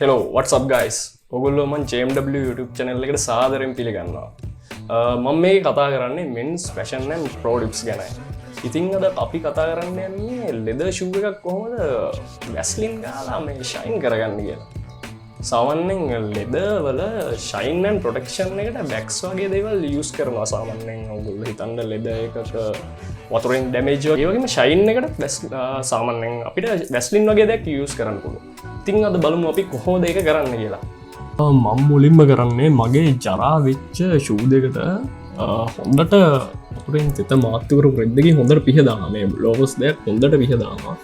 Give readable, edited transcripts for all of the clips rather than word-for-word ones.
Hello, what's up guys? ඔගොල්ලෝ මම JMW YouTube channel එකට සාදරයෙන් පිළිගන්නවා. මම මේ කතා කරන්නේ men's fashion and products ගැනයි. ඉතින් අද අපි කතා කරන්න යන්නේ leather shoe එකක් කොහොමද Vaseline ගාලා මේ shine කරගන්නේ කියලා. සාමාන්‍යයෙන් leather වල shine and protection එකට wax වගේ දේවල් use කරනවා සාමාන්‍යයෙන්. ඔයගොල්ලෝ හිතන්න leather එකක වතුරෙන් damage එක ඒ වගේම shine එකට සාමාන්‍යයෙන් අපිට Vaseline වගේ දෙයක් use කරන්න පුළුවන්. ඉතින් අද බලමු අපි කොහොමද ඒක කරන්න කියලා. මම මුලින්ම කරන්නේ මගේ ජරා වෙච්ච shoe දෙකට හොඳට වතුරෙන් තෙත මාත්තු කරපු රෙද්දකින් හොඳට පිහදානවා. මේ ලෝගෝස් දෙක හොඳට පිහදානවා.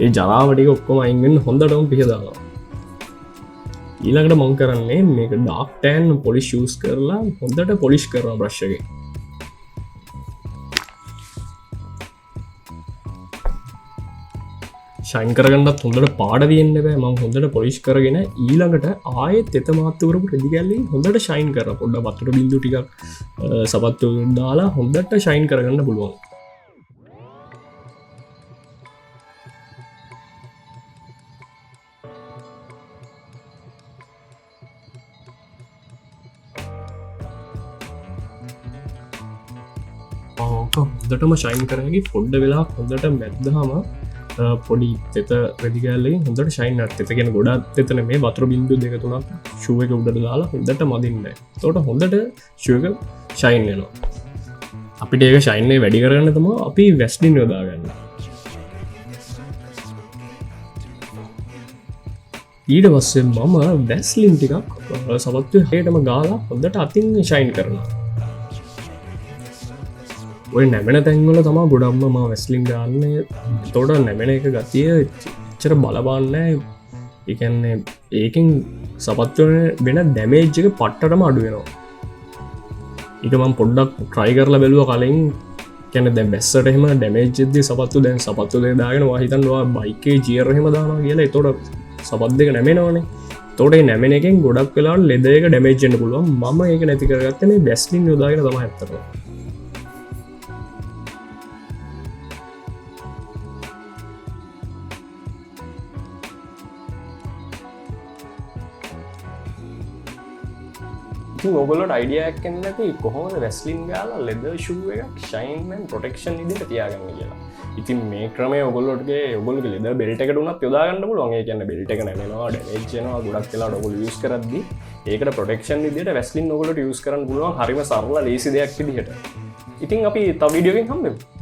ඒ ජරාව ටික ඔක්කොම අයින් වෙන්න හොඳටම පිහදානවා. ඊළඟට මම කරන්නේ මේක dark tan polish use කරලා හොඳට polish කරනවා brush එකෙන්. ෂයින් කරගන්නත් හොඳට පාඩ තියෙන්න බෑ. මම හොඳට පොලිෂ් කරගෙන ඊළඟට ආයෙත් තෙත මාත්තු කරපු රෙදි කැල්ලෙන් හොඳට ෂයින් කරලා පොඩ්ඩක් වතුර බින්දු ටිකක් සපත්තු දාලා හොඳට ෂයින් කරගන්න පුළුවන්. හොඳටම ෂයින් කරගි පොඩ්ඩ වෙලා හොඳට මැද්දාම පොඩි තෙත රෙදිගෑල්ලෙන් හොඳට ශයින් තෙත ගෙන ගොඩත් තෙතන මේ වතුර බින්දු දෙක තුනක් ශුව එක උඩට දාලා හොඳට මදින්න. තෝට හොඳට ශුවක ශයින් වෙනවා. අපිට ඒක ශයින්නේ වැඩි කරගන්න තම අපි වැස්ලින් යොදාගන්න. ඊට පස්සේ මම වැස්ලින් ටිකක් සපත්තු හේටම ගාලා හොඳට අතින් ශයින් කරනවා. ඔය නැමෙන තැන්වල තමා ගොඩක්ම ම වැස්ලින් ගන්න. තොට නැමෙන එක ගතිය චර බලබන්න එකන්නේ ඒකින් සපත්වන වෙන දැමේජ්ක පට්ටටම අඩුවෙනවා. එක මම් පොඩ්ඩක් ට්‍රයි කරලා බැලුව කලින් කැන දැ බැස්සට එහෙම ඩැමේජ්ද සපත්තු දැන් සපත්තු දාගෙන හිතන්වා බයිකේ ජියරහෙම දාන කියලා තොට සපත් දෙක නැමෙනවානේ. තොට නැමෙන එකෙන් ගොඩක් වෙලා ලෙදක ඩැමේජ්ෙන්ට පුළුවන්. ම ඒක නැතිකරගත්ත මේ බැස්ලින් යොදාගෙන තම ඇත්තරවා. ඔගොලට අයිඩියක් නැති කොහොමද වැස්ලින් ගාලා leather shoe එකක් shine and protection විදිහට තියාගන්න කියලා. ඉතින් මේ ක්‍රමය ඔයගොල්ලෝගේ ඔයගොල්ලෝගේ leather belt එකට උනත් යොදා ගන්න පුළුවන්. ඒ කියන්නේ belt එක නැමෙනවා, damage වෙනවා ගොඩක් වෙලාවට ඔයගොල්ලෝ use කරද්දී ඒකට protection විදිහට වැස්ලින් ඔයගොල්ලෝට use කරන්න පුළුවන්. හරිම සරල ලේසි දෙයක් විදිහට. ඉතින් අපි තව වීඩියෝ එකකින් හම්බෙමු.